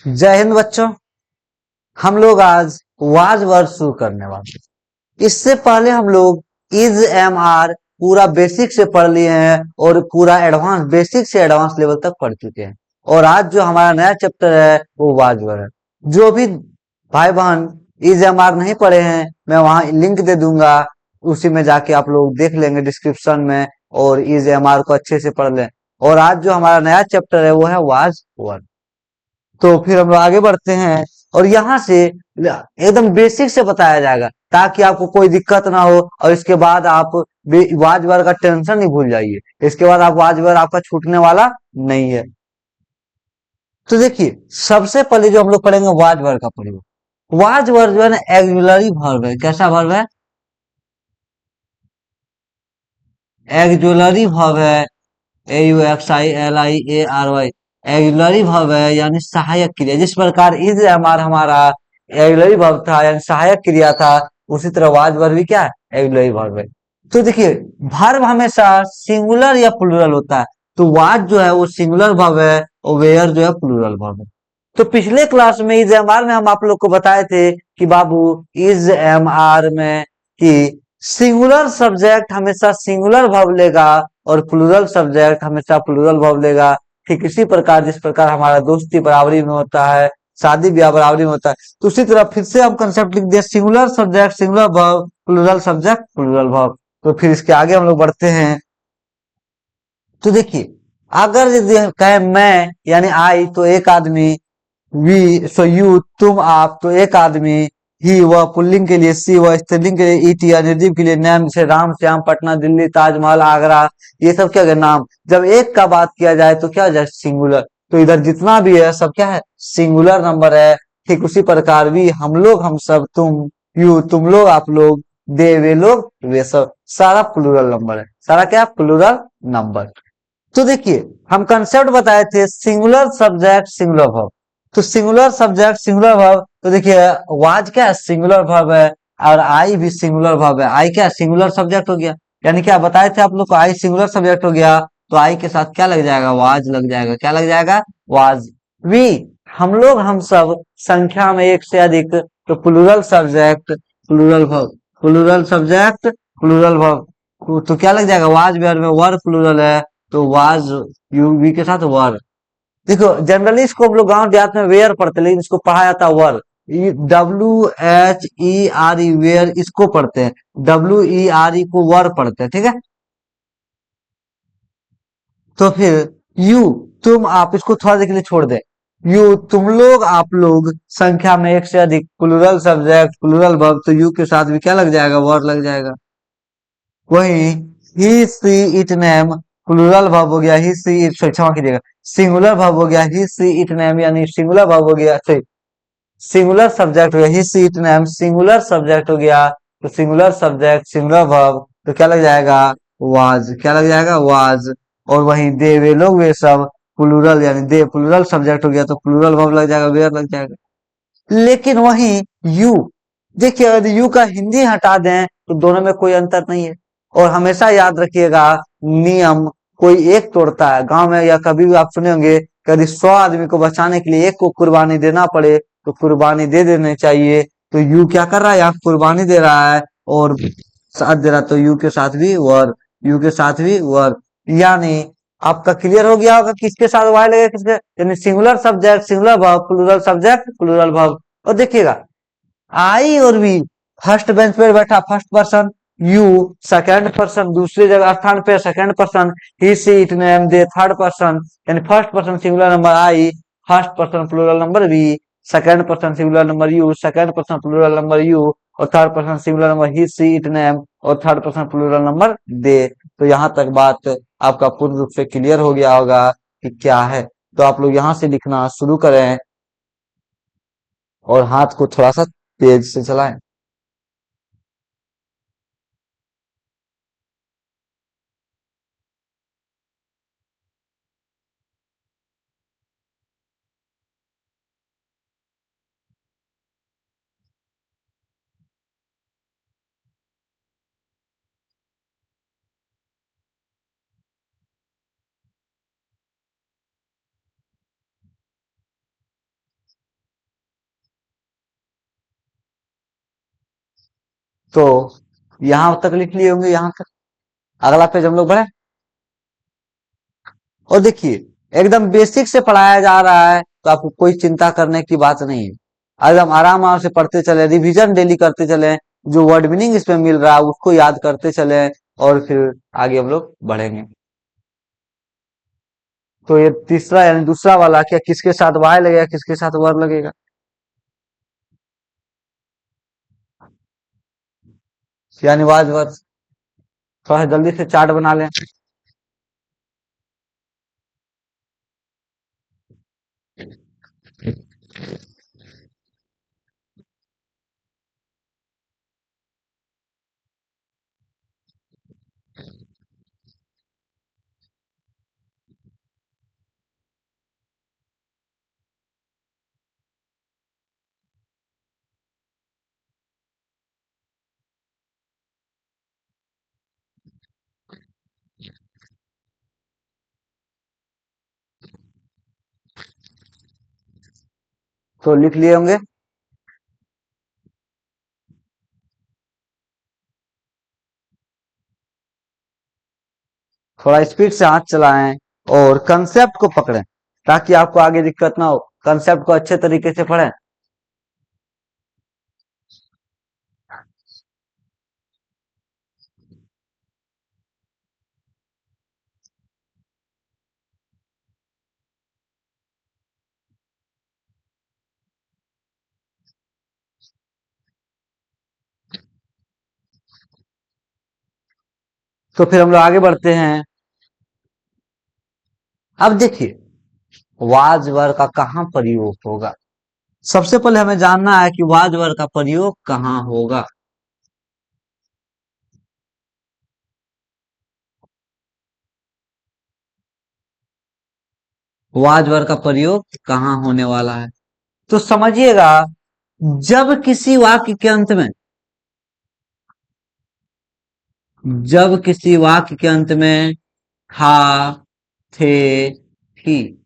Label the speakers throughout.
Speaker 1: जय हिंद बच्चों। हम लोग आज वाज वर्ड शुरू करने वाले हैं। इससे पहले हम लोग इज एम आर पूरा बेसिक से पढ़ लिए हैं और पूरा एडवांस बेसिक से एडवांस लेवल तक पढ़ चुके हैं। और आज जो हमारा नया चैप्टर है वो वाज वर्ड है। जो भी भाई बहन इज एम आर नहीं पढ़े हैं, मैं वहां लिंक दे दूंगा, उसी में जाके आप लोग देख लेंगे डिस्क्रिप्शन में, और इज एम आर को अच्छे से पढ़ लें। और आज जो हमारा नया चैप्टर है वो है वाज वर्ड। तो फिर हम लोग आगे बढ़ते हैं और यहाँ से एकदम बेसिक से बताया जाएगा ताकि आपको कोई दिक्कत ना हो, और इसके बाद आप वाज वर्ड का टेंशन नहीं भूल जाइए। इसके बाद आप वाज वर्ड आपका छूटने वाला नहीं है। तो देखिए, सबसे पहले जो हम लोग पढ़ेंगे वाज वर्ड का प्रयोग। वाज वर्ड जो है ना एक्सुलरी वर्ब है। कैसा वर्ब है? एक्सुलरी वर्ब है। AUXILIARY एक्सुलरी वर्ब है, यानी सहायक क्रिया। जिस प्रकार इज हमारा हमारा एक्सुलरी वर्ब था यानी सहायक क्रिया था, उसी तरह वाज वर्ब भी क्या है? एक्सुलरी वर्ब है। तो देखिए, वर्ब हमेशा सिंगुलर या प्लूरल होता है। तो वाज जो है वो सिंगुलर वर्ब है और वेयर जो है प्लूरल वर्ब है। तो पिछले क्लास में इज एम आर में हम आप लोग को बताए थे कि बाबू इज एम आर में कि सिंगुलर सब्जेक्ट हमेशा सिंगुलर वर्ब लेगा और प्लूरल सब्जेक्ट हमेशा प्लूरल वर्ब लेगा। ठीक इसी प्रकार जिस प्रकार हमारा दोस्ती बराबरी में होता है, शादी ब्याह बराबरी में होता है, तो उसी तरह फिर से हम कंसेप्ट लिख दिया, singular subject singular verb, plural subject plural verb. तो फिर इसके आगे हम लोग बढ़ते हैं। तो देखिए, अगर यदि कहे मैं यानी आई तो एक आदमी, वी सो यू तुम आप तो एक आदमी, ही वह पुल्लिंग के लिए, सी वह स्त्रीलिंग के लिए, ईटी या निर्जीव के लिए, नैम से राम श्याम पटना दिल्ली ताजमहल आगरा, ये सब क्या है? नाम। जब एक का बात किया जाए तो क्या हो जाए? सिंगुलर। तो इधर जितना भी है सब क्या है? सिंगुलर नंबर है। ठीक उसी प्रकार भी हम लोग हम सब, तुम यू तुम लोग आप लोग, दे वे लोग वे सब, सारा प्लूरल नंबर है। सारा क्या? Plural number. तो देखिए, हम कंसेप्ट बताए थे सिंगुलर सब्जेक्ट सिंगुलर वर्ब। तो सिंगुलर सब्जेक्ट सिंगुलर वर्ब, तो देखिए वाज क्या है? सिंगुलर वर्ब है। और आई भी सिंगुलर वर्ब है। आई क्या? सिंगुलर सब्जेक्ट हो गया। यानी क्या बताए थे आप लोग को? आई सिंगुलर सब्जेक्ट हो गया, तो आई के साथ क्या लग जाएगा? वाज लग जाएगा। क्या लग जाएगा? वाज। वी हम लोग हम सब, संख्या में एक से अधिक, तो plural subject plural verb, plural subject plural verb. तो क्या लग जाएगा? वाज वेयर में वर प्लूरल है, तो वाज यू वी के साथ वर। देखो, जनरली इसको हम लोग गांव देहात में वेयर पढ़ते हैं, लेकिन इसको पढ़ा जाता है वर। WHERE वेयर इसको पढ़ते हैं। WERE को वर पढ़ते हैं। ठीक है। तो फिर यू तुम आप, इसको थोड़ा देर के लिए छोड़ दे। यू तुम लोग आप लोग, संख्या में एक से अधिक, प्लूरल सब्जेक्ट प्लूरल वर्ब, तो यू के साथ भी क्या लग जाएगा? वर लग जाएगा। वही he she it name plural verb हो गया। ही सी इट, क्षमा कीजिएगा, सिंगुलर वर्ब हो गया। ही सी इट नेम यानी सिंगुलर वर्ब हो गया। सिंगुलर सब्जेक्ट हो गया। He she it name singular subject हो गया। तो सिंगुलर सब्जेक्ट सिंगुलर वर्ब, तो क्या लग जाएगा? वाज। क्या लग जाएगा? वाज। और वही दे वे लोग वे सब, प्लूरल यानी दे प्लूरल सब्जेक्ट हो गया, तो प्लूरल वर्ब लग जाएगा, वेयर लग जाएगा। लेकिन वही यू, देखिए अगर यू का हिंदी हटा दें तो दोनों में कोई अंतर नहीं है। और हमेशा याद रखिएगा, नियम कोई एक तोड़ता है। गांव में या कभी भी आप सुने होंगे, कभी 100 आदमी को बचाने के लिए एक को कुर्बानी देना पड़े तो कुर्बानी दे देनी चाहिए। तो यू क्या कर रहा है? यहाँ कुर्बानी दे रहा है और साथ दे रहा है, तो यू के साथ भी वर, यू के साथ भी वर। यानी आपका क्लियर हो गया होगा किसके साथ वाई लगेगा, किसके, यानी singular subject singular verb, plural subject plural verb. और देखिएगा, आई और वी, फर्स्ट बेंच पे बैठा first person, you second person, दूसरी जगह स्थान पे second person, he she it name they third person, यानी first person singular number I, first person plural number we, second person singular number you, second person plural number you, और third person singular number he she it name, और third person plural number दे। तो यहाँ तक बात आपका पूर्ण रूप से क्लियर हो गया होगा कि क्या है। तो आप लोग यहाँ से लिखना शुरू करें और हाथ को थोड़ा सा तेज से चलाएं। तो यहां तक लिख लिए होंगे, यहां तक। अगला पेज हम लोग बढ़े। और देखिए, एकदम बेसिक से पढ़ाया जा रहा है, तो आपको कोई चिंता करने की बात नहीं है। एकदम आराम आराम से पढ़ते चले, रिवीजन डेली करते चले, जो वर्ड मीनिंग इसमें मिल रहा है उसको याद करते चले, और फिर आगे हम लोग बढ़ेंगे। तो ये तीसरा यानी दूसरा वाला, क्या किसके साथ वाय लगेगा, किसके साथ वर लगेगा, यानी वाज वर। थोड़ा जल्दी से चार्ट बना लें। तो लिख लिए होंगे। थोड़ा स्पीड से हाथ चलाएं और कंसेप्ट को पकड़ें, ताकि आपको आगे दिक्कत ना हो। कंसेप्ट को अच्छे तरीके से पढ़ें। तो फिर हम लोग आगे बढ़ते हैं। अब देखिए, वाज वर का कहाँ प्रयोग होगा। सबसे पहले हमें जानना है कि वाज वर का प्रयोग कहाँ होगा। वाज वर का प्रयोग कहाँ होने वाला है, तो समझिएगा, जब किसी वाक्य के अंत में, जब किसी वाक्य के अंत में हा, थे, थी,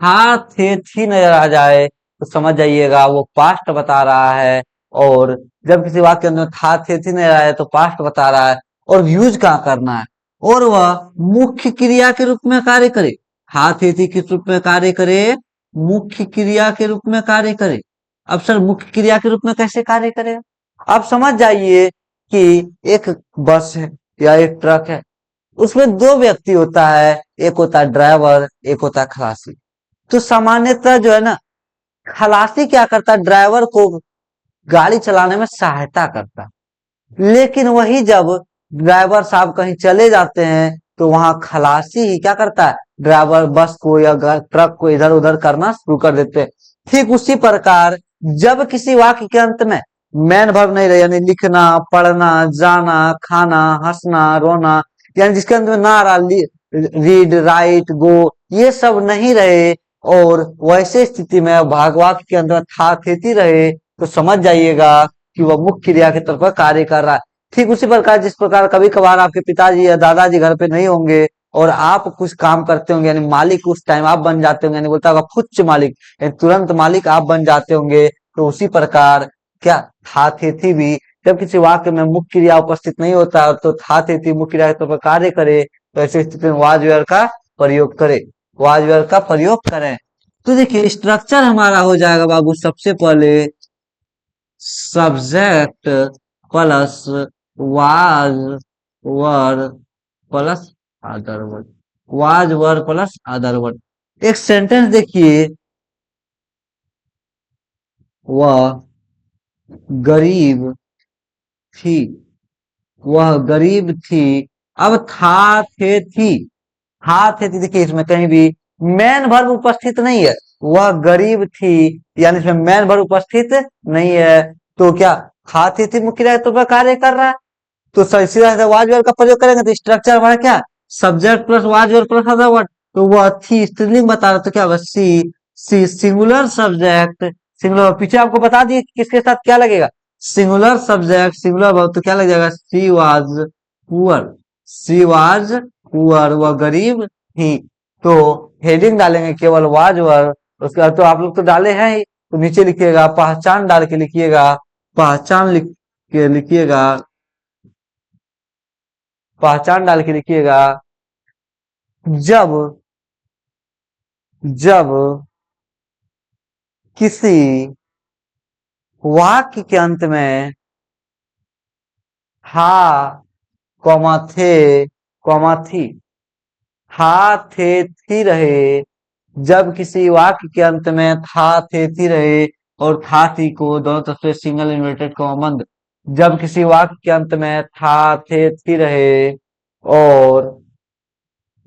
Speaker 1: हा थे थी नजर आ जाए, तो समझ जाइएगा वो पास्ट बता रहा है। और जब किसी वाक्य के अंदर था थे थी नजर आए तो पास्ट बता रहा है। और यूज कहाँ करना है, और वह मुख्य क्रिया के रूप में कार्य करे। हा थे थी किस रूप में कार्य करे, मुख्य क्रिया के रूप में कार्य करे। अब सर मुख्य क्रिया के रूप में कैसे कार्य करेगा, आप समझ जाइए कि एक बस है या एक ट्रक है, उसमें दो व्यक्ति होता है, एक होता है ड्राइवर, एक होता है खलासी। तो सामान्यतः जो है ना, खलासी क्या करता है, ड्राइवर को गाड़ी चलाने में सहायता करता है। लेकिन वही जब ड्राइवर साहब कहीं चले जाते हैं, तो वहां खलासी ही क्या करता है, ड्राइवर बस को या ट्रक को इधर उधर करना शुरू कर देते हैं। ठीक उसी प्रकार, जब किसी वाक्य के अंत में मैन वर्ब नहीं रहे, यानी लिखना, पढ़ना, जाना, खाना, हंसना, रोना, यानी जिसके अंत में ना रहा, रीड, राइट, गो, ये सब नहीं रहे, और वैसे स्थिति में भागवाक्य के अंदर था थेती रहे, तो समझ जाइएगा कि वह मुख्य क्रिया के तौर पर कार्य कर रहा है। ठीक उसी प्रकार, जिस प्रकार कभी कभार आपके पिताजी या दादाजी घर पे नहीं होंगे, और आप कुछ काम करते होंगे, यानी मालिक उस टाइम आप बन जाते होंगे, यानी बोलता होगा फुच्च मालिक, यानी तुरंत मालिक आप बन जाते होंगे। तो उसी प्रकार क्या, था थे थी भी जब किसी वाक्य में मुख्य क्रिया उपस्थित नहीं होता है, तो था थे थी मुख्य क्रिया के तौर पर कार्य करे, तो ऐसी स्थिति में वाज वेयर का प्रयोग करे, वाज वेयर का प्रयोग करें। तो देखिए, स्ट्रक्चर हमारा हो जाएगा बाबू, सबसे पहले subject plus was were plus other word, was were plus other word. एक सेंटेंस देखिए, वह गरीब थी, वह गरीब थी। अब था थे थी, था थे थी, देखिए इसमें कहीं भी मैन वर्ब उपस्थित नहीं है, वह गरीब थी, यानी इसमें मैन वर्ब उपस्थित नहीं है। तो क्या, था थे थी मुख्य तो पर कार्य कर रहा है, तो सीधा सीधा वाज वर्ड का प्रयोग करेंगे, तो स्ट्रक्चर हमारा क्या, subject plus was word plus other word. तो वह थी स्त्रीलिंग बता रहा, तो क्या होगा, सी सिंगुलर सब्जेक्ट, सिंगुलर, पीछे आपको बता दिए कि किसके साथ क्या लगेगा, सिंगुलर सब्जेक्ट सिंगुलर वर्ब, तो क्या लग जाएगा, she was poor, she was poor, वह गरीब थी। तो हेडिंग डालेंगे केवल वाज वर्ड, उसके बाद तो आप लोग तो डाले हैं ही, तो नीचे लिखिएगा पहचान, डाल के लिखिएगा पहचान, लिख के लिखिएगा, पहचान डाल के लिखिएगा। जब जब किसी वाक्य के अंत में हा, कॉमा थे, कॉमा थी, हा थे थी रहे, जब किसी वाक्य के अंत में था थे थी रहे और था थी को दोनों तरफ से सिंगल इन्वर्टेड कॉमा बंद, जब किसी वाक्य के अंत में था थे थी रहे और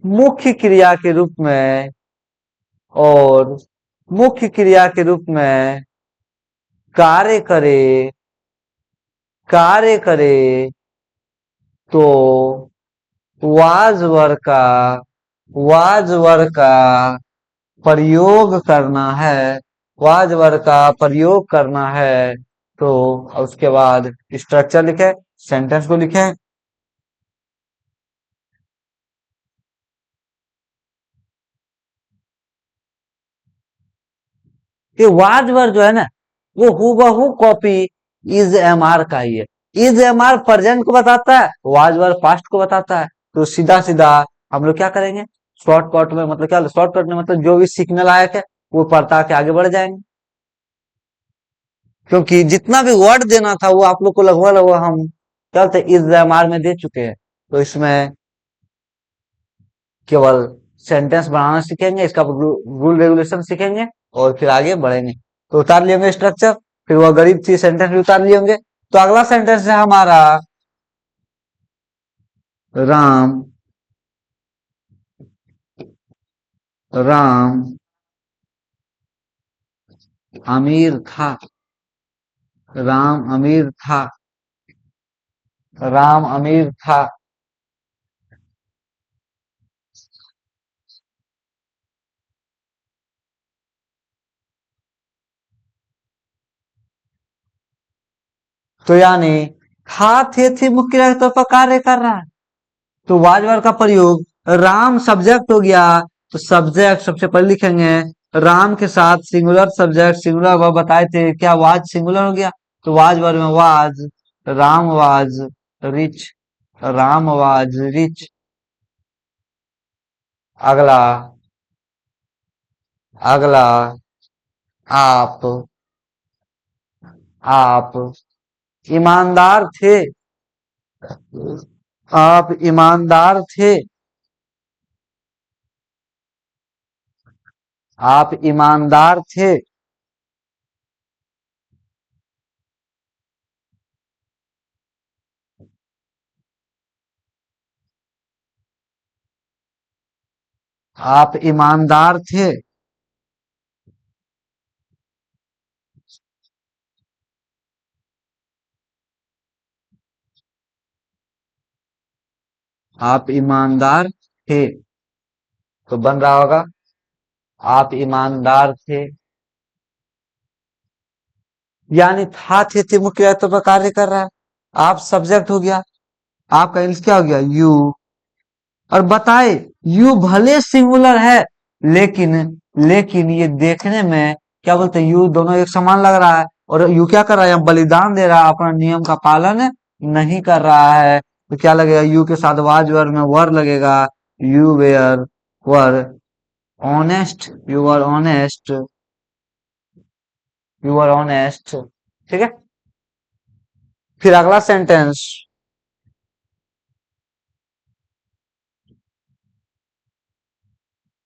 Speaker 1: मुख्य क्रिया के रूप में, और मुख्य क्रिया के रूप में कार्य करे, कार्य करे, तो वाज वर का प्रयोग करना है, वाज वर का प्रयोग करना है। तो उसके बाद स्ट्रक्चर लिखे, सेंटेंस को लिखे। ये वाज वर जो है ना, वो हूबहू कॉपी इज एम आर का ही है। इज एम आर प्रेजेंट को बताता है, वाज वर पास्ट को बताता है। तो सीधा सीधा हम लोग क्या करेंगे, शॉर्टकट में, मतलब क्या शॉर्टकट में, मतलब जो भी सीखने लायक है वो पढ़ता के आगे बढ़ जाएंगे। क्योंकि जितना भी वर्ड देना था वो आप लोग को लगभग लगभग हम क्या बोलते इज एम आर में दे चुके हैं। तो इसमें केवल सेंटेंस बनाना सीखेंगे, इसका रूल रेगुलेशन सीखेंगे और फिर आगे बढ़ेंगे। तो उतार लिए होंगे स्ट्रक्चर, फिर वह गरीब थी सेंटेंस भी उतार लिए होंगे। तो अगला सेंटेंस है हमारा, राम, राम अमीर था, राम अमीर था, राम अमीर था। तो यानी था थे थी मुख्य के तौर पर कार्य कर रहा है। तो वाजवर का प्रयोग, राम सब्जेक्ट हो गया, तो सब्जेक्ट सबसे पहले लिखेंगे, राम के साथ सिंगुलर सब्जेक्ट सिंगुलर वर्ब बताए थे, क्या वाज सिंगुलर हो गया। तो वाज वर्ब में was, Ram was rich, Ram was rich. अगला, अगला, आप, आप ईमानदार थे, आप ईमानदार थे, आप ईमानदार थे। आप ईमानदार थे, आप ईमानदार थे। तो बन रहा होगा, आप ईमानदार थे, यानी था थे मुख्य तो पर कार्य कर रहा है। आप सब्जेक्ट हो गया, आपका इंग्लिश क्या हो गया, यू। और बताए, यू भले सिंगुलर है, लेकिन लेकिन ये देखने में क्या बोलते हैं, यू दोनों एक समान लग रहा है। और यू क्या कर रहा है, यहाँ बलिदान दे रहा है, अपना नियम का पालन नहीं कर रहा है। तो क्या लगेगा, यू के साथ वाज वर में वर लगेगा, you were were honest, you are honest, you are honest. ठीक है। फिर अगला सेंटेंस,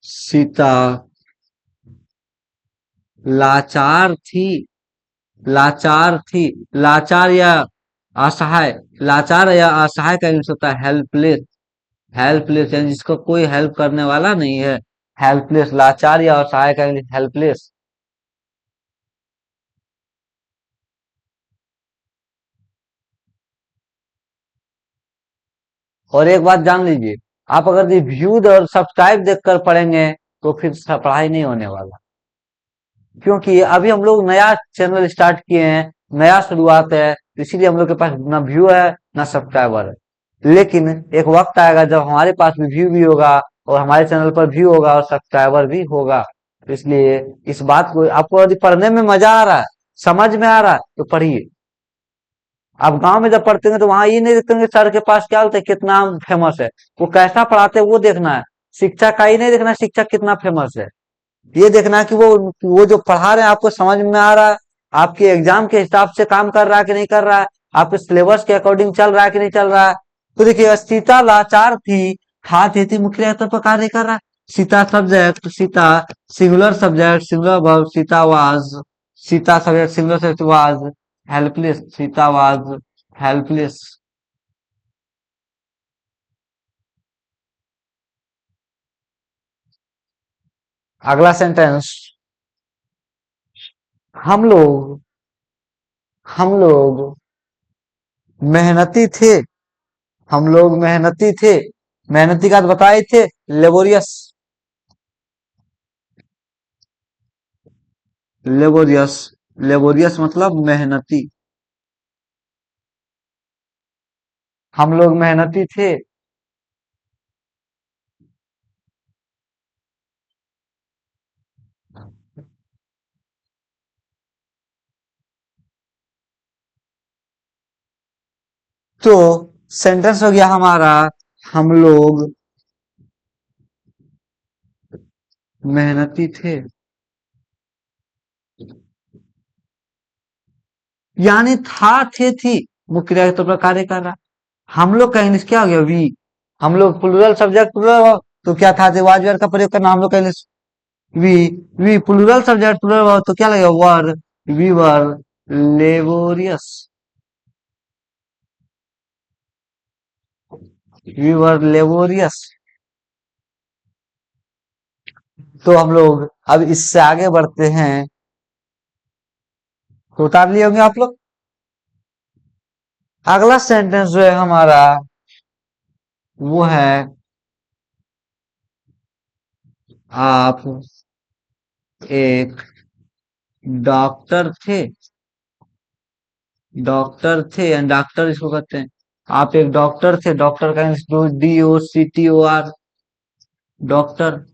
Speaker 1: सीता लाचार थी, लाचार थी, लाचार या असहाय, लाचार या असहाय का यूज होता है हेल्पलेस, हेल्पलेस यानी जिसको कोई हेल्प करने वाला नहीं है, हेल्पलेस। लाचार या असहाय का इंग्लिश हेल्पलेस। और एक बात जान लीजिए, आप अगर ये व्यूज और सब्सक्राइब देखकर पढ़ेंगे तो फिर पढ़ाई नहीं होने वाला। क्योंकि अभी हम लोग नया चैनल स्टार्ट किए हैं, नया शुरुआत है, तो इसीलिए हम लोग के पास ना व्यू है ना सब्सक्राइबर है। लेकिन एक वक्त आएगा जब हमारे पास भी व्यू भी होगा और हमारे चैनल पर व्यू होगा और सब्सक्राइबर भी होगा। तो इसलिए इस बात को, आपको यदि पढ़ने में मजा आ रहा है, समझ में आ रहा है, तो पढ़िए। आप गांव में जब पढ़ते हैं तो वहां ये नहीं देखते होंगे सर के पास क्या होता है, कितना फेमस है। वो कैसा पढ़ाते हैं वो देखना है। शिक्षा का ही नहीं देखना शिक्षक कितना फेमस है। ये देखना है कि वो जो पढ़ा रहे हैं आपको समझ में आ रहा है, आपके एग्जाम के हिसाब से काम कर रहा है कि नहीं कर रहा है, आपके सिलेबस के अकॉर्डिंग चल रहा है कि नहीं चल रहा है। तो देखिए सीता लाचार थी, था थी मुख्य तो पर कार्य कर रहा है। Sita subject, Sita singular subject, singular verb, Sita was, Sita subject singular subject was helpless, Sita was helpless. अगला सेंटेंस, हम लोग हम लोग मेहनती थे, हम लोग मेहनती थे। मेहनती का तो बताए थे, लेबोरियस, लेबोरियस, लेबोरियस मतलब मेहनती। हम लोग मेहनती थे। तो सेंटेंस हो गया हमारा, हम लोग मेहनती थे, यानी था थे थी मुख्य क्रिया के तौर पर कार्य कर रहा। हम लोग का इंग्लिश क्या हो गया, वी। हम लोग प्लूरल सब्जेक्ट प्लूरल, तो क्या था वाजवेयर का प्रयोग करना, हम लोग का English we. We plural subject plural तो क्या लगेगा, were. We were laborious, we were laborious. तो हम लोग अब इससे आगे बढ़ते हैं। तो उतार लिए होंगे आप लोग। अगला सेंटेंस जो है हमारा वो है, आप एक डॉक्टर थे, डॉक्टर थे या डॉक्टर इसको कहते हैं। आप एक डॉक्टर थे, डॉक्टर का DOCTOR, डॉक्टर।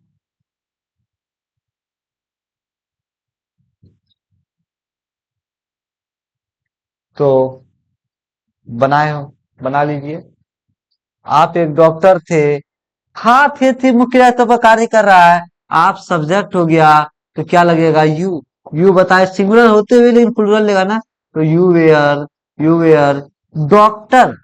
Speaker 1: तो बनाए हो, बना लीजिए। आप एक डॉक्टर थे, हाँ थे मुख्य तो पर कार्य कर रहा है। आप सब्जेक्ट हो गया, तो क्या लगेगा, यू। यू बताए सिंगुलर होते हुए लेकिन प्लूरल लेगा ना, तो यू वेयर डॉक्टर।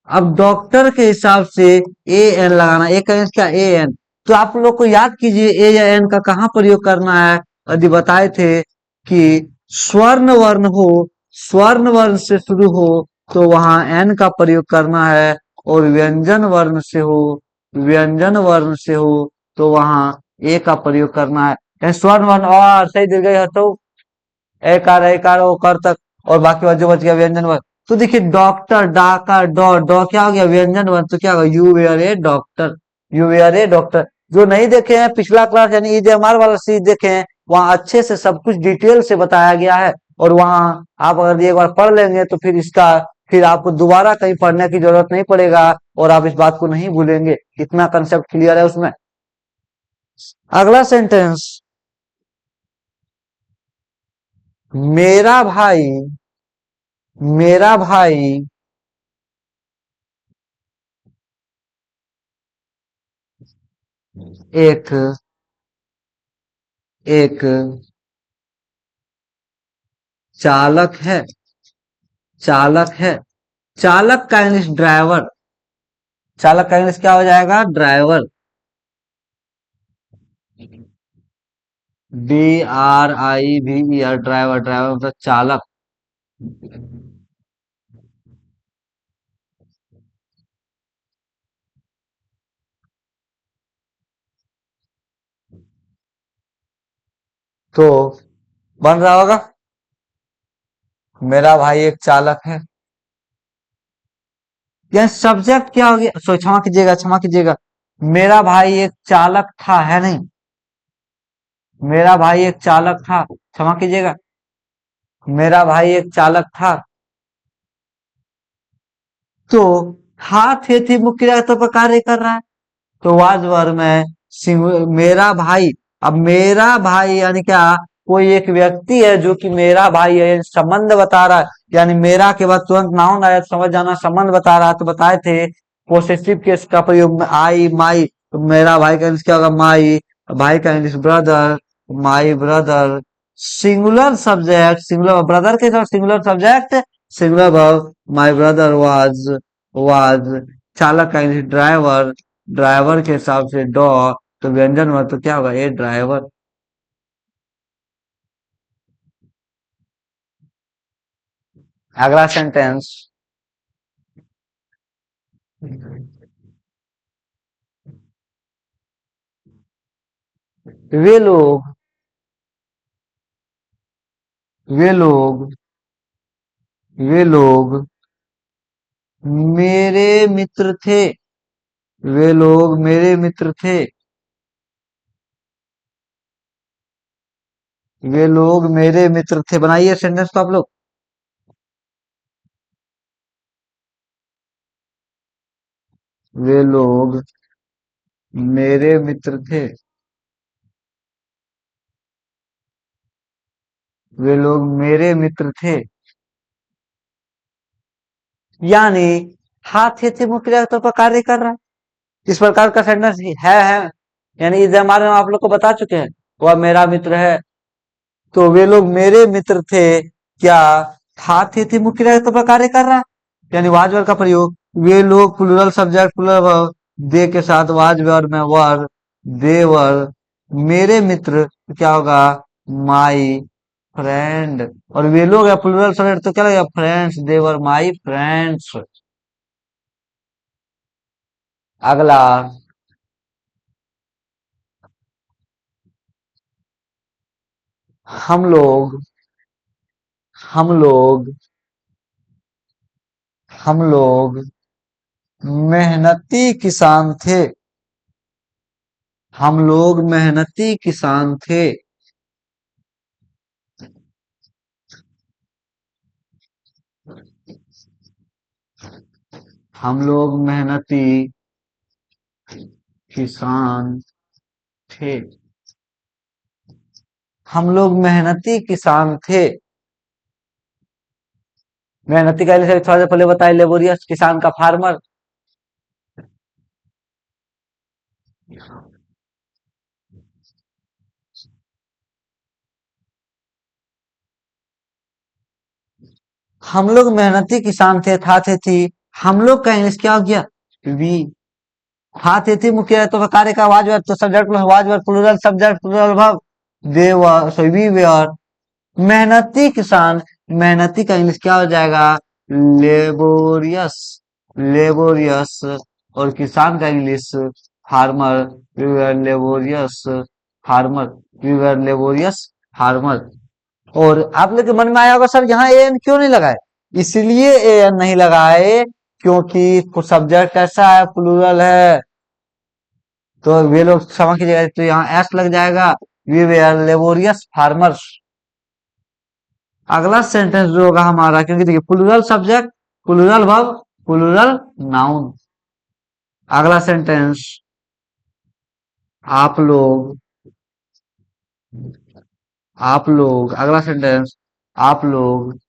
Speaker 1: अब डॉक्टर के हिसाब से ए एन लगाना, ए का क्या, ए एन। तो आप लोग को याद कीजिए ए या एन का कहाँ प्रयोग करना है। यदि बताए थे कि स्वर्ण वर्ण हो, स्वर्ण वर्ण से शुरू हो, तो वहां एन का प्रयोग करना है। और व्यंजन वर्ण से हो, व्यंजन वर्ण से हो, तो वहां ए का प्रयोग करना है। स्वर्ण वर्ण और सही दीर्घ हटो, एकार ओ कर तक, और बाकी बात जो बच गया व्यंजन वर्ग। तो देखिए डॉक्टर, डा का डॉ, डॉ क्या हो गया, व्यंजन वर्ग, तो क्या होगा, you were a doctor, you were a doctor. जो नहीं देखे हैं पिछला क्लास यानी EJMR वाला सीरीज देखे हैं, वहां अच्छे से सब कुछ डिटेल से बताया गया है। और वहां आप अगर एक बार पढ़ लेंगे तो फिर इसका, फिर आपको दोबारा कहीं पढ़ने की जरूरत नहीं पड़ेगा, और आप इस बात को नहीं भूलेंगे। इतना कंसेप्ट क्लियर है उसमें। अगला सेंटेंस, मेरा भाई, मेरा भाई एक एक चालक है, चालक है। चालक का इंग्लिश ड्राइवर, चालक का इंग्लिश क्या हो जाएगा, ड्राइवर। DRIVER ड्राइवर, ड्राइवर मतलब चालक। तो बन रहा होगा, मेरा भाई एक चालक है। यह सब्जेक्ट क्या हो गया, सो क्षमा कीजिएगा, क्षमा कीजिएगा। मेरा भाई एक चालक था, है नहीं, मेरा भाई एक चालक था, क्षमा कीजिएगा। मेरा भाई एक चालक था। तो था थे थी मुख्य क्रिया तो पर कार्य कर रहा है। तो वाज वर में मेरा भाई। अब मेरा भाई यानी क्या, कोई एक व्यक्ति है जो कि मेरा भाई है, संबंध बता रहा है, यानी मेरा के बाद तुरंत नाउन आया तो समझ जाना संबंध बता रहा है। तो बताए थे पोसेसिव केस का प्रयोग में आई माई, तो मेरा भाई का इंग्लिश क्या होगा, माई। भाई का English brother, my brother. Singular subject, singular brother के साथ singular subject, singular verb, my brother was. चालक का इंग्लिश ड्राइवर, ड्राइवर के हिसाब से डॉ, तो व्यंजन वर्ग तो क्या होगा, ए ड्राइवर। अगला सेंटेंस, वे लोग, वे लोग, वे लोग मेरे मित्र थे, वे लोग मेरे मित्र थे, वे लोग मेरे मित्र थे। बनाइए सेंटेंस तो आप लोग। वे लोग मेरे मित्र थे, वे लोग मेरे मित्र थे। यानी हाथ थे मुख्य क्रिया के तौर पर कार्य कर रहा है। इस प्रकार का सेंटेंस है, यानी इस हमारे आप लोग को बता चुके हैं, वह मेरा मित्र है। तो वे लोग मेरे मित्र थे, क्या था थे मुख्य क्रिया के तौर पर कार्य कर रहा है, यानी वाज वर्ड का प्रयोग। वे लोग प्लूरल सब्जेक्ट प्लूरल वर्ब, दे के साथ वाज वर्ड में वर, देवर। मेरे मित्र तो क्या होगा, माई फ्रेंड। और वे लोग है प्लूरल सब्जेक्ट तो क्या लगेगा, फ्रेंड्स, देवर माई फ्रेंड्स। अगला, हम लोग, हम लोग, हम लोग मेहनती किसान थे, हम लोग मेहनती किसान थे। हम लोग मेहनती किसान थे, हम लोग मेहनती किसान थे। मेहनती का से थोड़ा सा पहले बताए, लेबोरियस किसान का फार्मर। हम लोग मेहनती किसान थे, था थे थी। हम लोग का इंग्लिश क्या हो गया, वी। था थे थी मुख्य है तो कार्य का वाज वर्ब, तो subject plus was verb plural subject plural verb, they were, so we were. मेहनती किसान, मेहनती का इंग्लिश क्या हो जाएगा, लेबोरियस, लेबोरियस। और किसान का English farmer, we were laborious farmer, we were laborious farmer. और आप लोग के मन में आया होगा सर यहाँ ए एन क्यों नहीं लगाए, इसलिए ए एन नहीं लगाए क्योंकि सब्जेक्ट ऐसा है, प्लूरल है, तो वे लोग क्षमा कीजिएगा, तो यहाँ एस लग जाएगा, वी वेयर लेबोरियस फार्मर्स। अगला सेंटेंस जो होगा हमारा, क्योंकि देखिए plural subject, plural verb, plural noun. अगला सेंटेंस, आप लोग, आप लोग, अगला सेंटेंस, आप लोग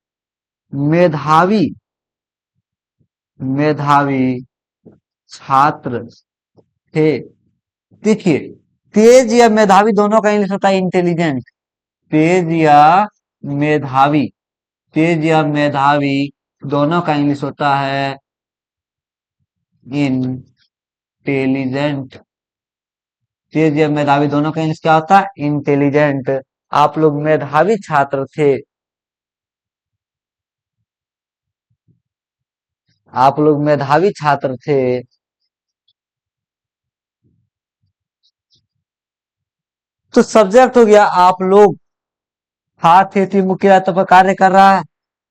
Speaker 1: मेधावी, मेधावी छात्र थे। देखिए तेज या मेधावी दोनों का इंग्लिश होता है इंटेलिजेंट। तेज या मेधावी, तेज या मेधावी दोनों का इंग्लिश होता है इंटेलिजेंट। तेज या मेधावी दोनों का इंग्लिश क्या होता है, इंटेलिजेंट। आप लोग मेधावी छात्र थे, आप लोग मेधावी छात्र थे। तो सब्जेक्ट हो गया आप लोग, हाथ थे थी मुख्य धातु पर कार्य कर रहा है,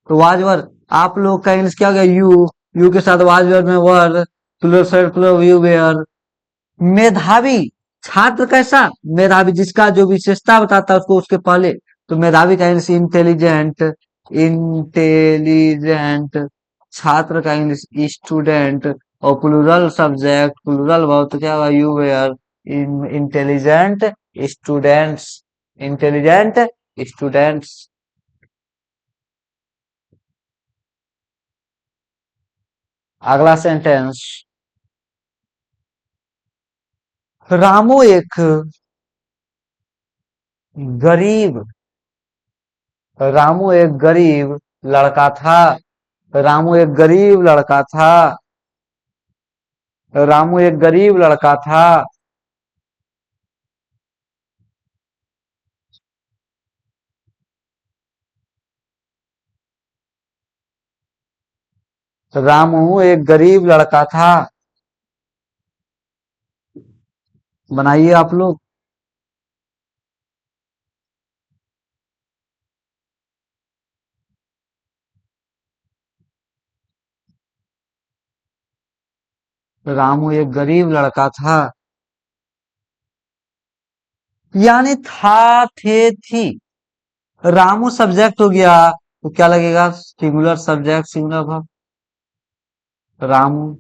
Speaker 1: तो वाजवर। आप लोग का इंग्लिश क्या हो गया, यू, यू के साथ वाजवर में were, plural sir plural you were. मेधावी छात्र कैसा, मेधावी जिसका जो विशेषता बताता है उसको उसके पहले, तो मेधावी का इंग्लिश इंटेलिजेंट, इंटेलिजेंट। छात्र का इंग्लिश स्टूडेंट, और प्लूरल सब्जेक्ट प्लूरल वर्ब तो क्या हुआ, you were intelligent students, intelligent students. अगला सेंटेंस, रामू एक गरीब रामू एक गरीब लड़का था। रामू एक गरीब लड़का था। रामू एक गरीब लड़का था। रामू एक गरीब लड़का था। बनाइए आप लोग। रामू एक गरीब लड़का था, यानी था, थे, थी। रामू सब्जेक्ट हो गया तो क्या लगेगा? Singular subject singular verb. Ramu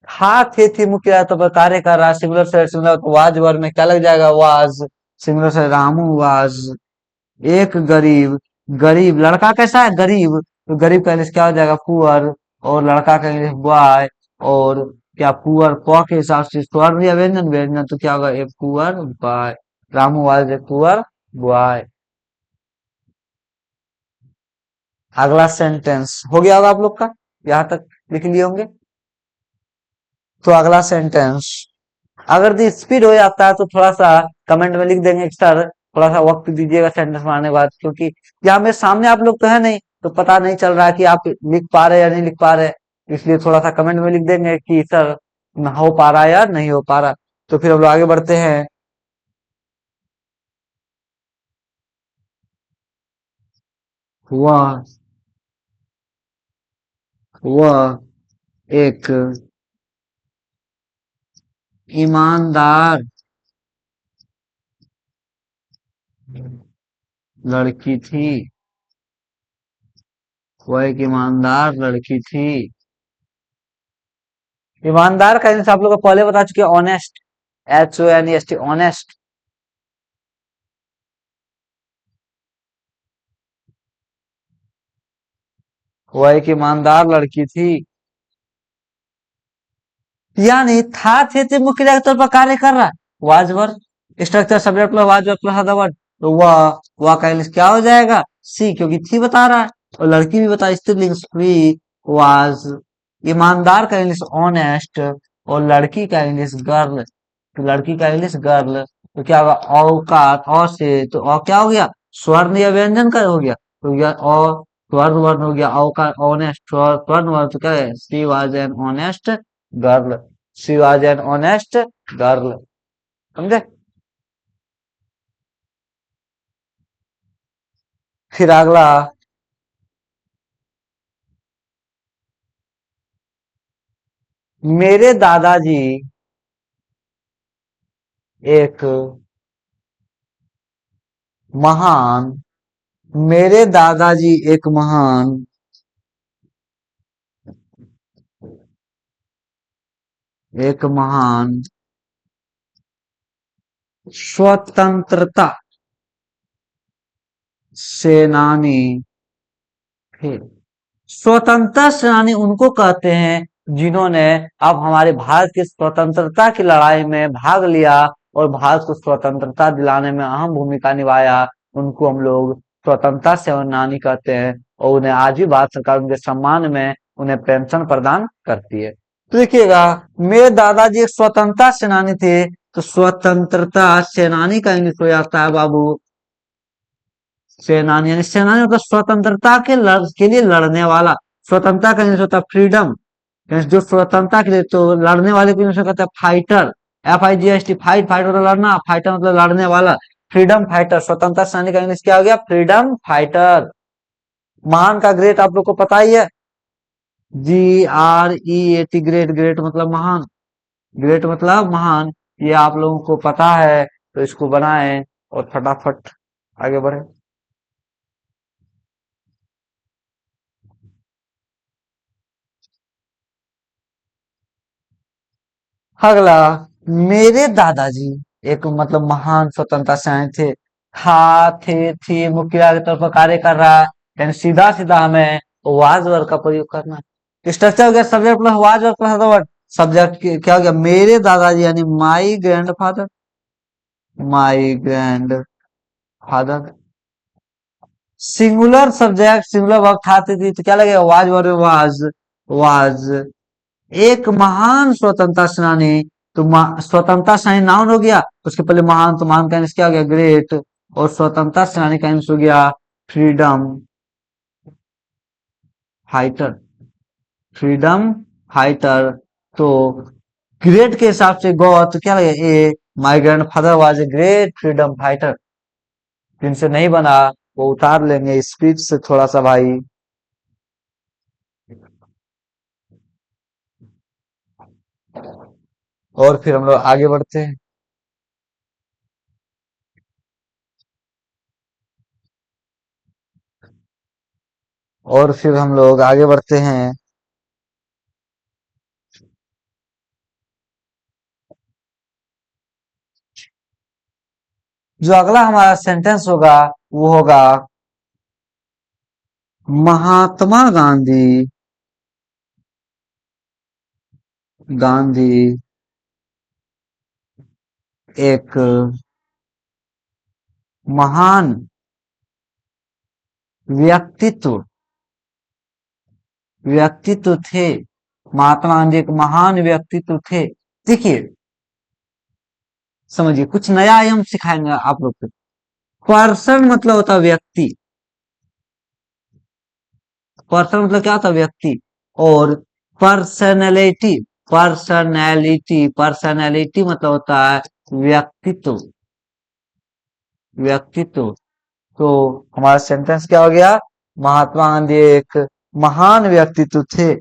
Speaker 1: था, थे, थी मुख्य है तो कार्य कर रहा है, सिंगुलर से सिंगुलर तो वाज वर्ब में क्या लग जाएगा? वाज। सिंगुलर से रामू वाज एक गरीब। गरीब लड़का कैसा है? गरीब। तो गरीब का इंग्लिश क्या हो जाएगा? पुअर। और लड़का का इंग्लिश बॉय। और क्या पुअर प के हिसाब से स्वर या व्यंजन? व्यंजन तो क्या होगा? A poor boy. Ramu was a poor boy. अगला सेंटेंस हो गया होगा आप लोग का, यहाँ तक लिख लिए होंगे। तो अगला सेंटेंस, अगर दी स्पीड हो जाता है तो थोड़ा सा कमेंट में लिख देंगे कि सर थोड़ा सा वक्त दीजिएगा सेंटेंस बनाने के बाद, क्योंकि यहाँ मेरे सामने आप लोग तो है नहीं, तो पता नहीं चल रहा है कि आप लिख पा रहे हैं या नहीं लिख पा रहे हैं। इसलिए थोड़ा सा कमेंट में लिख देंगे कि सर हो पा रहा है या नहीं हो पा रहा। तो फिर हम लोग आगे बढ़ते हैं। वह वह एक ईमानदार लड़की थी। वह एक ईमानदार लड़की थी। ईमानदार का इंग्लिश आप लोग को पहले बता चुके हैं, ऑनेस्ट। HONEST, honest. वह एक ईमानदार लड़की थी, यानी था, थे, थे मुख्य के तौर पर कार्य कर रहा है। Was verb structure subject plus was verb plus other word. तो वह का इंग्लिश क्या हो जाएगा? सी, क्योंकि थी बता रहा है। और लड़की भी बता, स्त्रीलिंग स्त्री वाज। ईमानदार का इंग्लिश ऑनेस्ट। और लड़की का इंग्लिश गर्ल। तो लड़की का इंग्लिश गर्ल। तो क्या होगा? औकात औ से तो औ क्या हो गया? स्वर्ण या व्यंजन का हो गया। तो यह औ स्वर्ण वर्ण हो गया। औकात ऑनेस्ट स्वर्ण वर्ण तो क्या है? She was an honest girl. She was an honest girl. समझे? फिर अगला, मेरे दादाजी एक महान मेरे दादाजी एक महान एक महान स्वतंत्रता सेनानी थे। स्वतंत्रता सेनानी उनको कहते हैं जिन्होंने अब हमारे भारत की स्वतंत्रता की लड़ाई में भाग लिया और भारत को स्वतंत्रता दिलाने में अहम भूमिका निभाया। उनको हम लोग स्वतंत्रता सेनानी कहते हैं। और उन्हें आज भी भारत सरकार उनके सम्मान में उन्हें पेंशन प्रदान करती है। तो देखिएगा, मेरे दादाजी एक स्वतंत्रता सेनानी थे। तो स्वतंत्रता सेनानी का इंग्लिश हो जाता है बाबू सेनानी। यानी सेनानी मतलब स्वतंत्रता के लिए लड़ने वाला। स्वतंत्रता का इंग्लिश होता है फ्रीडम। जो स्वतंत्रता के लिए तो लड़ने वाले को इंग्लिश में कहते हैं फाइटर। FIGHT, fight. फाइट मतलब लड़ना, फाइटर मतलब लड़ने वाला। Freedom fighter. स्वतंत्रता सेनानी का इंग्लिश क्या हो गया? Freedom fighter. महान का ग्रेट आप लोग को पता ही है। GREAT, great. ग्रेट मतलब महान। ग्रेट मतलब महान। ये आप लोगों को पता है तो इसको बनाएं और फटाफट आगे बढ़े। अगला, मेरे दादाजी एक मतलब महान स्वतंत्रता सेनानी थे। था, थे, थी मुखिया की तरफ कार्य कर रहा है, यानी सीधा सीधा हमें वाज वर्ड का प्रयोग करना है। स्ट्रक्चर हो गया subject plus was word plus other word. Subject क्या हो गया, मेरे दादाजी यानी my grand father, my grand father. Singular subject singular verb था, थी तो क्या लगेगा, वाज वर्ड में वाज, वाज। एक महान स्वतंत्रता सेनानी, तो स्वतंत्रता सेनानी नाउन हो गया, उसके पहले महान, तो महान का इंग्लिश क्या हो गया, ग्रेट। और स्वतंत्रता सेनानी का इंग्लिश हो गया फ्रीडम फाइटर, फ्रीडम फाइटर। तो ग्रेट के हिसाब से गो तो क्या लगेगा, a my grandfather was a great freedom fighter. जिनसे नहीं बना वो उतार लेंगे स्पीच से थोड़ा सा भाई। और फिर हम लोग आगे बढ़ते हैं, और फिर हम लोग आगे बढ़ते हैं। जो अगला हमारा सेंटेंस होगा वो होगा, महात्मा गांधी, गांधी एक महान व्यक्तित्व, व्यक्तित्व थे। महात्मा गांधी एक महान व्यक्तित्व थे। देखिए, समझिए, कुछ नया ही हम सिखाएंगे आप लोग को। पर्सन मतलब होता है व्यक्ति, पर्सन मतलब क्या होता है, व्यक्ति। और पर्सनैलिटी, पर्सनैलिटी मतलब होता है व्यक्तित्व, व्यक्तित्व। तो हमारा सेंटेंस क्या हो गया, महात्मा गांधी एक महान व्यक्तित्व थे।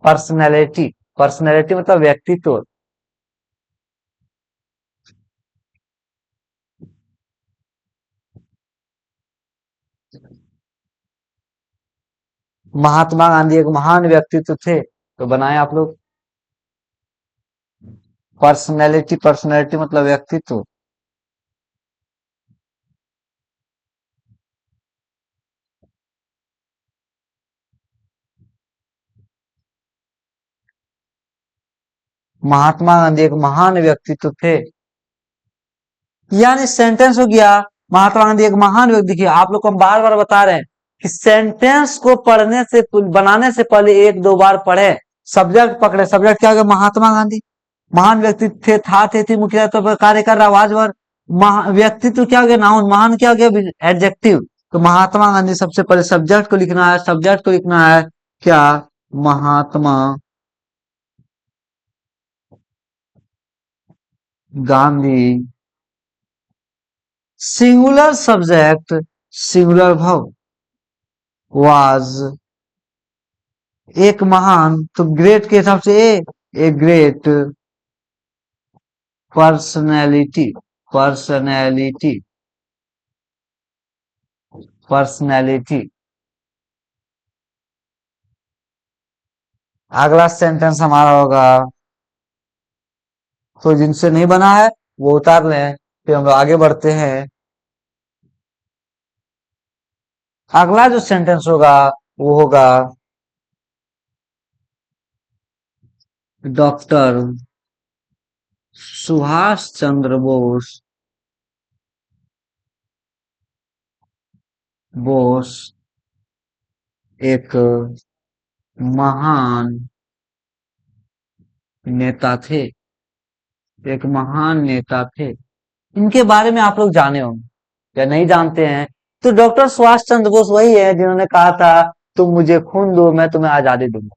Speaker 1: पर्सनैलिटी, पर्सनैलिटी मतलब व्यक्तित्व। महात्मा गांधी एक महान व्यक्तित्व थे, तो बनाए आप लोग पर्सनैलिटी, पर्सनैलिटी मतलब व्यक्तित्व। महात्मा गांधी एक महान व्यक्तित्व थे, यानी सेंटेंस हो गया, महात्मा गांधी एक महान व्यक्ति। देखिए, आप लोग को हम बार बार बता रहे हैं कि सेंटेंस को पढ़ने से, बनाने से पहले एक दो बार पढ़े, सब्जेक्ट पकड़े। सब्जेक्ट क्या हो गया, महात्मा गांधी महान व्यक्ति थे, था, थे, थी मुख्य तौर पर कार्य कर रहा, आवाज। व्यक्तित्व क्या हो गया, नाउन। महान क्या हो गया, एडजेक्टिव। तो महात्मा गांधी, सबसे पहले सब्जेक्ट को लिखना है, सब्जेक्ट को लिखना है क्या, Mahatma Gandhi. Singular subject singular verb was एक महान, तो ग्रेट के हिसाब से a great personality, personality, personality. अगला सेंटेंस हमारा होगा, तो जिनसे नहीं बना है वो उतार लें, फिर हम लोग आगे बढ़ते हैं। अगला जो सेंटेंस होगा वो होगा, डॉक्टर सुभाष चंद्र बोस, बोस एक महान नेता थे, एक महान नेता थे। इनके बारे में आप लोग जाने होंगे या नहीं जानते हैं। तो डॉक्टर सुभाष चंद्र बोस वही है जिन्होंने कहा था, तुम मुझे खून दो मैं तुम्हें आजादी दूंगा।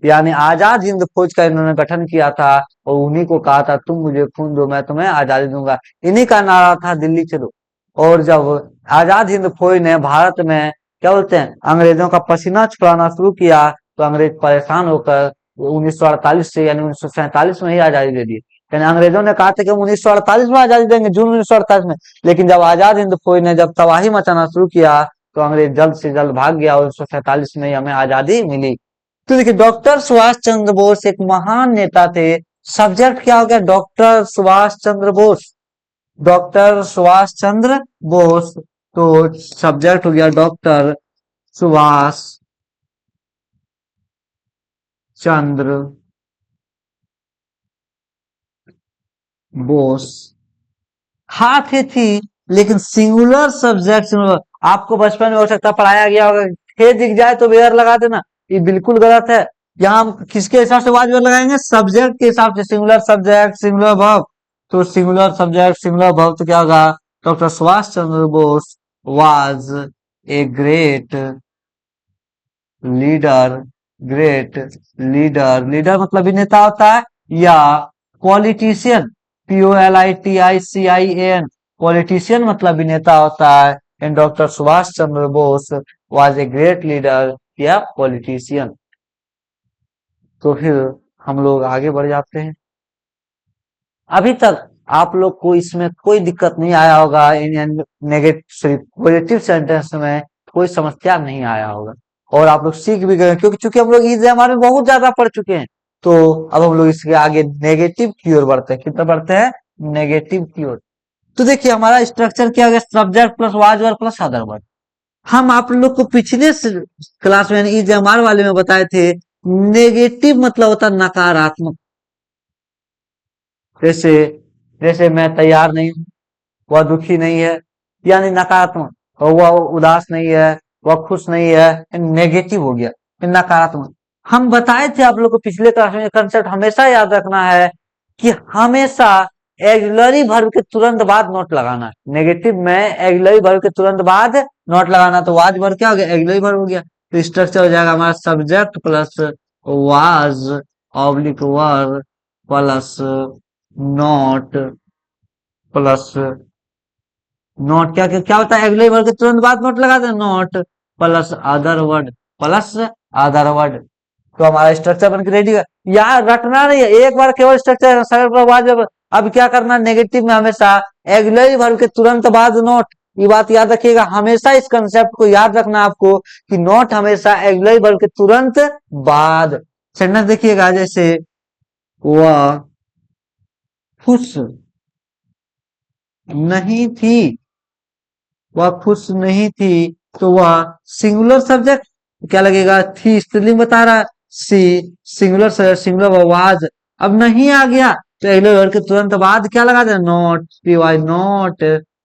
Speaker 1: यानी आजाद हिंद फौज का इन्होंने गठन किया था, और उन्हीं को कहा था, तुम मुझे खून दो मैं तुम्हें आजादी दूंगा। इन्हीं का नारा था, दिल्ली चलो। और जब आजाद हिंद फौज ने भारत में क्या बोलते हैं, अंग्रेजों का पसीना छुड़ाना शुरू किया, तो अंग्रेज परेशान होकर 1948 से यानी 1947 में ही आजादी दे दी। यानी अंग्रेजों ने कहा था कि हम 1948 में आजादी देंगे, जून 1948 में। लेकिन जब आजाद हिंद फौज ने जब तबाही मचाना शुरू किया, तो अंग्रेज जल्द से जल्द भाग गया, और 1947 में ही हमें आजादी मिली। तो देखिए, डॉक्टर सुभाष चंद्र बोस एक महान नेता थे। सब्जेक्ट क्या हो गया, डॉक्टर सुभाष चंद्र बोस। डॉक्टर सुभाष चंद्र बोस। तो सब्जेक्ट हो गया डॉक्टर सुभाष चंद्र बोस। हाँ थी, लेकिन सिंगुलर सब्जेक्ट सिंगुलर। आपको बचपन में हो सकता है पढ़ाया गया होगा, थे दिख जाए तो वेयर लगा देना, ये बिल्कुल गलत है। यहाँ हम किसके हिसाब से वाज वेयर लगाएंगे? सब्जेक्ट के हिसाब से, सिंगुलर सब्जेक्ट सिंगुलर वर्ब। तो सिंगुलर सब्जेक्ट सिंगुलर वर्ब तो क्या होगा? Doctor Subhash Chandra Bose was a great leader. Great leader, leader मतलब अभिनेता होता है, या पॉलिटिशियन, POLITICIAN, पॉलिटिशियन मतलब अभिनेता होता है। And doctor Subhash Chandra Bose was a great leader या पॉलिटिशियन। तो फिर हम लोग आगे बढ़ जाते हैं। अभी तक आप लोग को इसमें कोई दिक्कत नहीं आया होगा, इन नेगेटिव पॉजिटिव सेंटेंस में कोई समस्या नहीं आया होगा, और आप लोग सीख भी गए, क्योंकि चूंकि हम लोग एग्जाम में बहुत ज्यादा पढ़ चुके हैं। तो अब हम लोग इसके आगे नेगेटिव की ओर बढ़ते हैं। कितना बढ़ते हैं? नेगेटिव की ओर। तो देखिए हमारा स्ट्रक्चर क्या गया? Subject plus was verb plus other verb. हम आप लोग को पिछले क्लास में एग्जाम वाले में बताए थे, नेगेटिव मतलब होता है नकारात्मक। जैसे जैसे मैं तैयार नहीं हूं, वह दुखी नहीं है, यानी नकारात्मक। और वह उदास नहीं है, वह खुश नहीं है, नेगेटिव हो गया, नकारात्मक। हम बताए थे आप लोग को पिछले क्लास में, कंसेप्ट हमेशा याद रखना है कि हमेशा एक्सिलरी वर्ब के तुरंत बाद नोट लगाना है। नेगेटिव में एक्सिलरी वर्ब के तुरंत बाद नोट लगाना। तो वाज वर्ब क्या हो गया? एक्सिलरी वर्ब हो गया। तो स्ट्रक्चर हो जाएगा हमारा subject plus was oblique verb plus not plus not. क्या क्या, क्या होता है? अगले वर्ड के तुरंत बाद नॉट लगा दे, not plus other word plus other word. तो हमारा स्ट्रक्चर बनकर रेडी है। यहाँ रटना नहीं है, एक बार केवल स्ट्रक्चर। अब क्या करना? नेगेटिव में हमेशा एग्लरी वर्ब के तुरंत बाद नॉट। ये बात याद रखिएगा, हमेशा इस कंसेप्ट को याद रखना आपको कि नॉट हमेशा एग्लरी वर्ब के तुरंत बाद। सेंटेंस देखिएगा, जैसे वह खुश नहीं थी, वह खुश नहीं थी, तो वह सिंगुलर सब्जेक्ट क्या लगेगा? थी, स्त्रीलिंग बता रहा है। She singular subject singular verb was. अब नहीं आ गया तो अगले वर्ड के तुरंत बाद क्या लगा देना? Not. She why not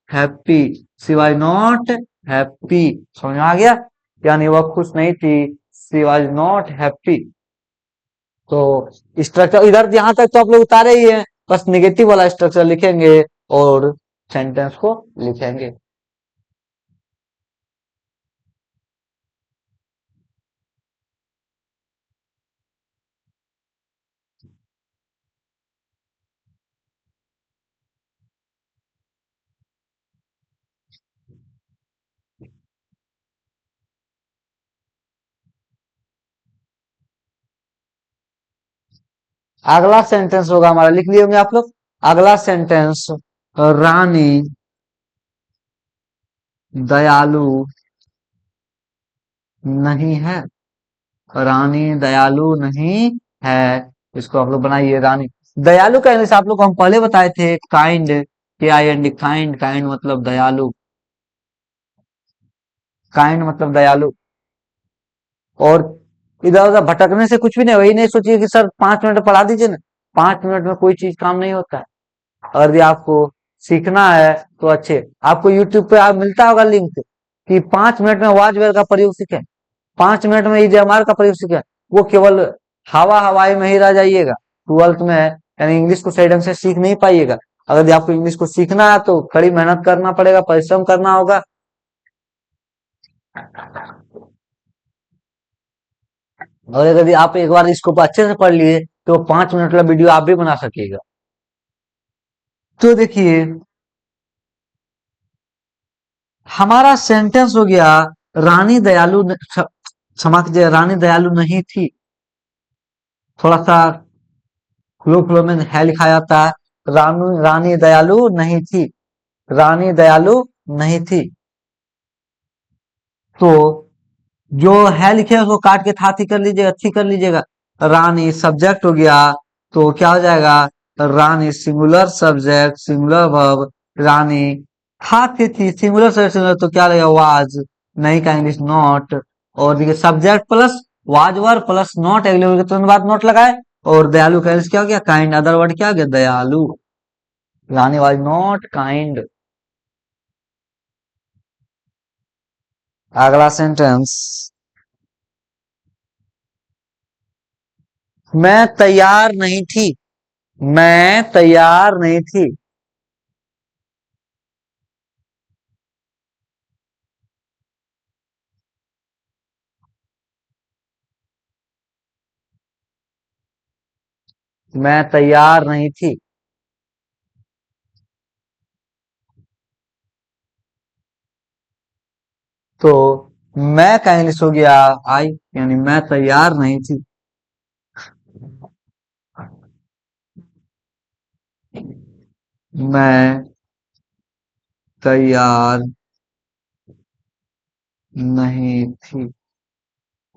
Speaker 1: happy, she why not happy. समझ में आ गया? यानी वह खुश नहीं थी, सी वाज नॉट हैप्पी। तो स्ट्रक्चर इधर यहाँ तक तो आप लोग उतारे ही हैं, बस निगेटिव वाला स्ट्रक्चर लिखेंगे और सेंटेंस को लिखेंगे। अगला सेंटेंस होगा हमारा, लिख लिए होंगे आप लोग। अगला सेंटेंस, रानी दयालु नहीं है। रानी दयालु नहीं है, इसको आप लोग बनाइए। रानी दयालु का इंग्लिश आप लोग को हम पहले बताए थे, काइंड, KIND, काइंड। काइंड मतलब दयालु, काइंड मतलब दयालु। और इधर उधर भटकने से कुछ भी नहीं, वही नहीं सोचिए कि सर 5 मिनट पढ़ा दीजिए ना। 5 मिनट में कोई चीज काम नहीं होता है। अगर यदि आपको सीखना है तो अच्छे, आपको यूट्यूब पे आप मिलता होगा लिंक कि 5 मिनट में वाज वेयर का प्रयोग सीखें, 5 मिनट में EJMR का प्रयोग सीखें। वो केवल हवा हवाई में ही रह जाइएगा, 12th में यानी इंग्लिश को सही ढंग से सीख नहीं पाइएगा। अगर यदि आपको इंग्लिश को सीखना है तो कड़ी मेहनत करना पड़ेगा, परिश्रम करना होगा। और यदि आप एक बार इसको अच्छे से पढ़ लिए तो 5 मिनट का वीडियो आप भी बना सकिएगा। तो देखिए हमारा सेंटेंस हो गया, रानी दयालु क्षमा कीजिए, रानी दयालु नहीं थी। थोड़ा सा फ्लो फ्लो में है लिखा जाता है, रानी दयालु नहीं थी, रानी दयालु नहीं थी। तो जो है लिखे उसको काट के था थी कर लीजिएगा, थी कर लीजिएगा। रानी सब्जेक्ट हो गया, तो क्या हो जाएगा? रानी सिंगुलर सब्जेक्ट सिंगुलर वर्ब रानी था थी सिंगुलर से सिंगुलर तो क्या लगेगा वाज, नहीं का इंग्लिश नॉट। और देखिए subject plus was were plus not अगले के तुरंत बाद नॉट लगाए। और दयालु का इंग्लिश क्या हो गया काइंड, अदर वर्ड क्या हो गया दयालु। रानी वाज नॉट काइंड। अगला सेंटेंस, मैं तैयार नहीं थी। मैं तैयार नहीं थी। मैं तैयार नहीं थी। तो मैं का इंग्लिश हो गया आई, यानी मैं तैयार नहीं थी। मैं तैयार नहीं थी,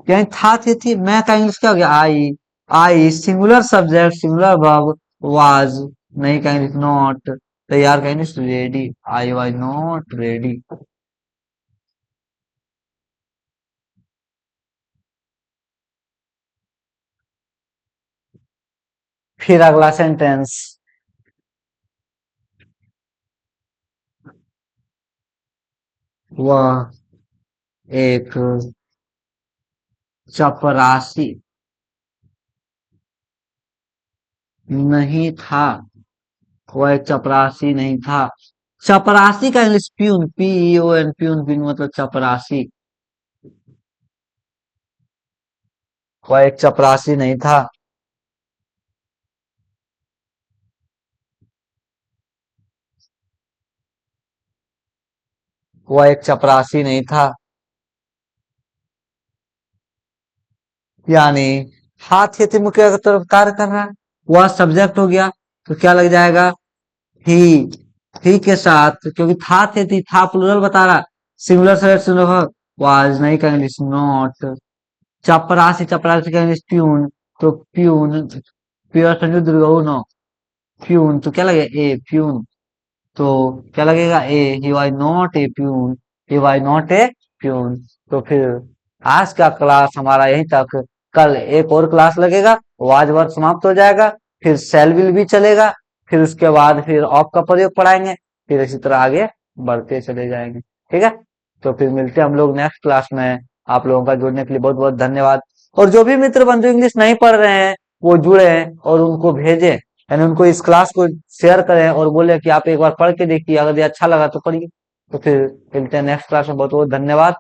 Speaker 1: यानी था थी मैं का इंग्लिश क्या हो गया I. I singular subject singular verb was, नहीं का इंग्लिश नॉट, तैयार का English ready, I was not ready. फिर अगला सेंटेंस, वह एक चपरासी नहीं था। वह एक चपरासी नहीं था। चपरासी का English peon, PEON, peon peon मतलब चपरासी। वह एक चपरासी नहीं था। वह एक चपरासी नहीं था, यानी हाथ खेती मुख्य की तरफ कार्य कर रहा है। वह सब्जेक्ट हो गया, तो क्या लग जाएगा ही। ही के साथ क्योंकि था खेती था प्लूरल बता रहा, सिंगुलर से सिंगुलर वाज, नहीं का इंग्लिश नॉट। चपरासी चपरासी का इंग्लिश प्यून, तो प्यून प्योर संयुक्त नो, प्यून तो क्या लगेगा ए प्यून। तो क्या लगेगा a, he was not a peon, he was not a peon. तो फिर आज का क्लास हमारा यहीं तक। कल एक और क्लास लगेगा, वाज वर्ड समाप्त हो जाएगा, फिर सेल विल भी चलेगा, फिर उसके बाद फिर ऑफ का प्रयोग पढ़ाएंगे, फिर इसी तरह आगे बढ़ते चले जाएंगे। ठीक है, तो फिर मिलते हैं हम लोग नेक्स्ट क्लास में। आप लोगों का जुड़ने के लिए बहुत बहुत धन्यवाद। और जो भी मित्र बंधु इंग्लिश नहीं पढ़ रहे हैं वो जुड़े और उनको भेजें, यानी उनको इस क्लास को शेयर करें और बोले कि आप एक बार पढ़ के देखिए, अगर ये अच्छा लगा तो पढ़िए। तो फिर मिलते हैं नेक्स्ट क्लास में। बहुत बहुत धन्यवाद।